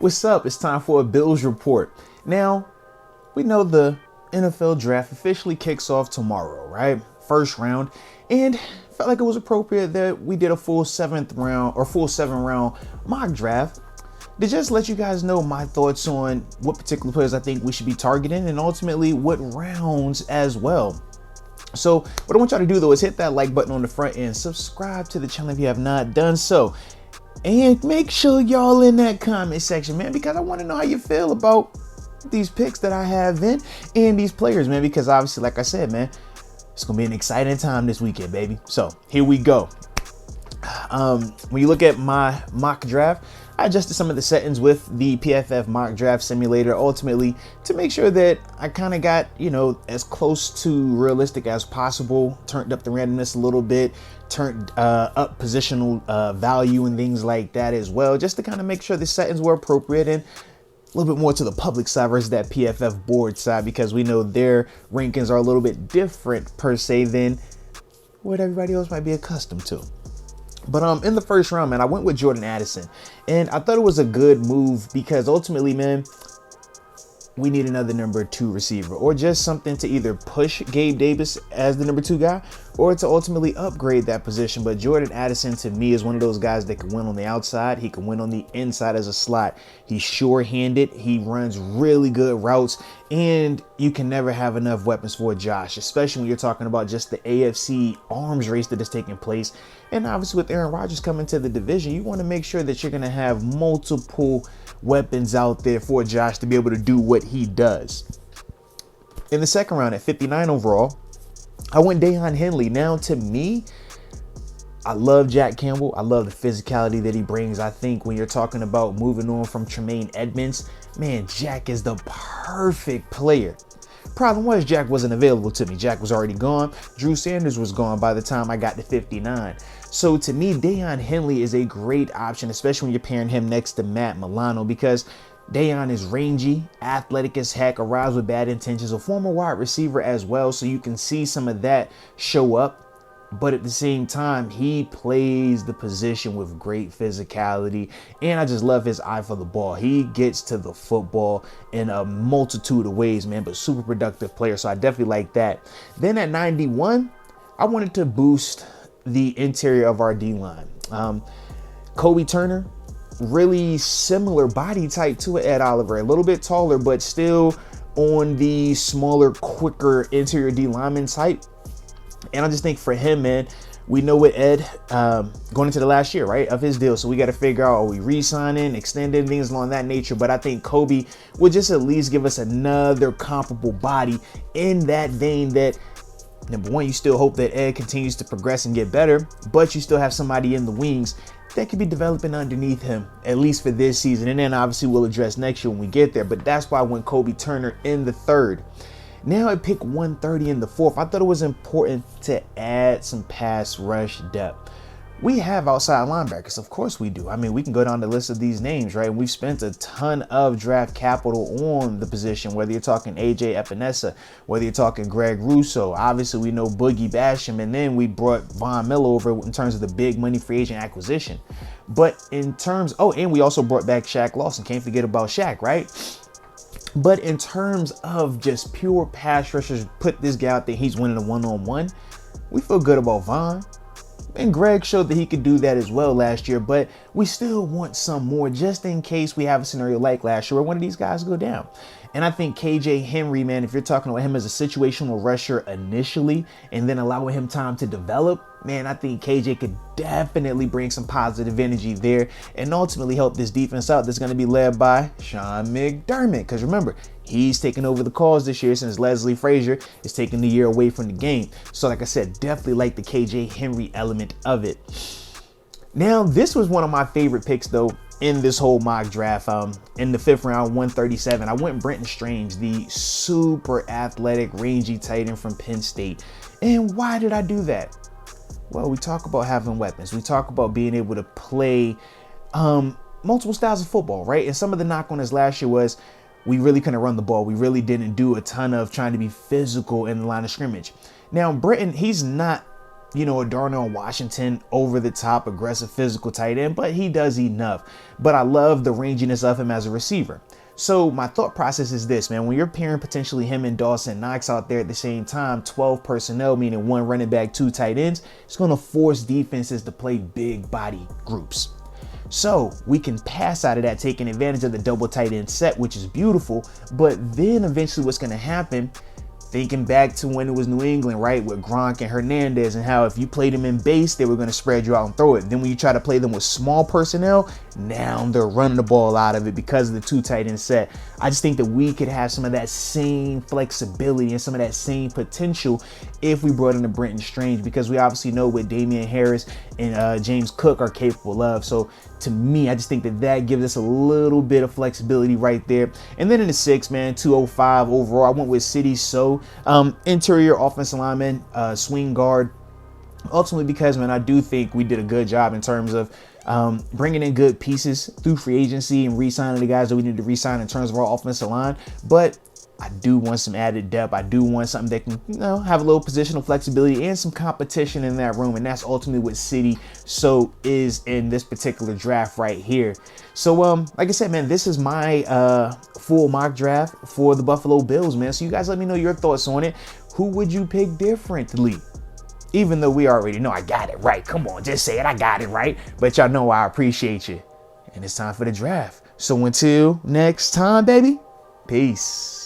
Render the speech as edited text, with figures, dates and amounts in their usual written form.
What's up? It's time for a Bills report. Now, we know the NFL draft officially kicks off tomorrow, right? First round. And felt like it was appropriate that we did a full full 7 round mock draft to just let you guys know my thoughts on what particular players I think we should be targeting and ultimately what rounds as well. So what I want y'all to do though is hit that like button on the front and subscribe to the channel if you have not done so. And make sure y'all in that comment section, man, because I want to know how you feel about these picks that I have in and these players, man, because obviously, like I said, man, it's going to be an exciting time this weekend, baby. So here we go. When you look at my mock draft, I adjusted some of the settings with the PFF mock draft simulator ultimately to make sure that I kind of got, as close to realistic as possible, turned up the randomness a little bit, turned up positional value and things like that as well, just to kind of make sure the settings were appropriate and a little bit more to the public side versus that PFF board side, because we know their rankings are a little bit different per se than what everybody else might be accustomed to. But in the first round, man, I went with Jordan Addison, and I thought it was a good move because ultimately, man, we need another number 2 receiver, or just something to either push Gabe Davis as the number 2 guy or to ultimately upgrade that position. But Jordan Addison to me is one of those guys that can win on the outside. He can win on the inside as a slot. He's sure-handed. He runs really good routes, and you can never have enough weapons for Josh, especially when you're talking about just the AFC arms race that is taking place. And obviously with Aaron Rodgers coming to the division, you want to make sure that you're going to have multiple weapons out there for Josh to be able to do what he does. In the second round at 59 overall, I went Deion Henley. Now to me, I love Jack Campbell. I love the physicality that he brings. I think when you're talking about moving on from Tremaine Edmonds, man, Jack is the perfect player. Problem was Jack wasn't available to me. Jack was already gone. Drew Sanders was gone by the time I got to 59. So to me, Deion Henley is a great option, especially when you're pairing him next to Matt Milano, because Deion is rangy, athletic as heck, arrives with bad intentions, a former wide receiver as well. So you can see some of that show up. But at the same time, he plays the position with great physicality. And I just love his eye for the ball. He gets to the football in a multitude of ways, man, but super productive player. So I definitely like that. Then at 91, I wanted to boost the interior of our D-line. Kobe Turner, really similar body type to Ed Oliver. A little bit taller, but still on the smaller, quicker interior D lineman type. And I just think for him, man, we know with Ed going into the last year, right, of his deal. So we got to figure out, are we re-signing, extending, things along that nature. But I think Kobe would just at least give us another comparable body in that vein that, number one, you still hope that Ed continues to progress and get better, but you still have somebody in the wings that could be developing underneath him, at least for this season. And then obviously we'll address next year when we get there. But that's why I went Kobe Turner in the third. Now at pick 130 in the fourth, I thought it was important to add some pass rush depth. We have outside linebackers, of course we do. I mean, we can go down the list of these names, right? We've spent a ton of draft capital on the position, whether you're talking AJ Epinesa, whether you're talking Greg Russo. Obviously, we know Boogie Basham, and then we brought Von Miller over in terms of the big money free agent acquisition. But in terms, and we also brought back Shaq Lawson. Can't forget about Shaq, right? But in terms of just pure pass rushers, put this guy out there, he's winning a one-on-one. We feel good about Von. And Greg showed that he could do that as well last year, but we still want some more just in case we have a scenario like last year where one of these guys go down. And I think KJ Henry, man, if you're talking about him as a situational rusher initially and then allowing him time to develop, man, I think KJ could definitely bring some positive energy there and ultimately help this defense out that's going to be led by Sean McDermott. Because remember, he's taking over the calls this year since Leslie Frazier is taking the year away from the game. So like I said, definitely like the KJ Henry element of it. Now, this was one of my favorite picks, though, in this whole mock draft. In the fifth round, 137, I went Brenton Strange, the super athletic, rangy tight end from Penn State. And why did I do that? Well, we talk about having weapons. We talk about being able to play multiple styles of football, right? And some of the knock on us last year was we really couldn't run the ball. We really didn't do a ton of trying to be physical in the line of scrimmage. Now, Brenton, he's not a Darnell Washington over the top, aggressive, physical tight end, but he does enough. But I love the ranginess of him as a receiver. So my thought process is this, man. When you're pairing potentially him and Dawson Knox out there at the same time, 12 personnel, meaning 1 running back, 2 tight ends, it's going to force defenses to play big body groups. So we can pass out of that, taking advantage of the double tight end set, which is beautiful. But then eventually what's going to happen, thinking back to when it was New England, right, with Gronk and Hernandez, and how if you played them in base, they were going to spread you out and throw it. Then when you try to play them with small personnel, now they're running the ball out of it because of the 2 tight end set. I just think that we could have some of that same flexibility and some of that same potential if we brought in a Brenton Strange, because we obviously know what Damian Harris and James Cook are capable of. So to me, I just think that gives us a little bit of flexibility right there. And then in the 6, man, 205 overall, I went with City. So interior offensive lineman, swing guard. Ultimately because, man, I do think we did a good job in terms of bringing in good pieces through free agency and re-signing the guys that we need to re-sign in terms of our offensive line. But I do want some added depth. I do want something that can, have a little positional flexibility and some competition in that room. And that's ultimately what City is in this particular draft right here. So, like I said, man, this is my full mock draft for the Buffalo Bills, man. So you guys let me know your thoughts on it. Who would you pick differently? Even though we already know I got it right. Come on, just say it. I got it right. But y'all know I appreciate you. And it's time for the draft. So until next time, baby, peace.